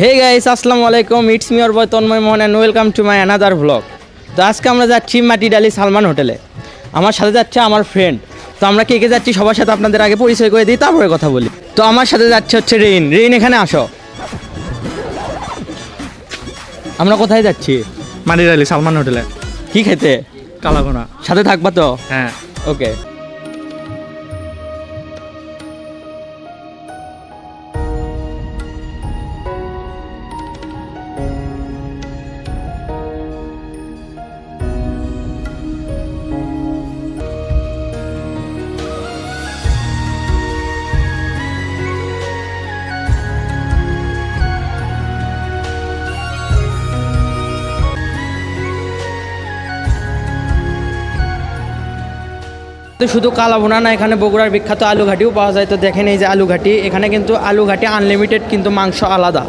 হে guys, আসসালামু আলাইকুম। It's me your boy Tanmoy Mohan and welcome to my another vlog. তো আজকে আমরা যাচ্ছি মাটিডালি সালমান হোটেলে। আমার সাথে যাচ্ছে আমার ফ্রেন্ড। তো আমরা কে কে যাচ্ছি সবার সাথে আপনাদের আগে পরিচয় করে দিই, তারপরে কথা বলি। তো আমার সাথে যাচ্ছে হচ্ছে রেইন, এখানে আসো। আমরা কোথায় যাচ্ছি? মাটিডালি সালমান হোটেলে। কি খেতে? কালাভুনা। সাথে থাকবা তো? হ্যাঁ। ওকে। তো শুধু কালাভুনা না, এখানে বগুড়ার বিখ্যাত আলু ঘাটিও পাওয়া যায়। তো দেখেন এই যে আলু ঘাটি, এখানে কিন্তু আলু ঘাটি আনলিমিটেড, কিন্তু মাংস আলাদা।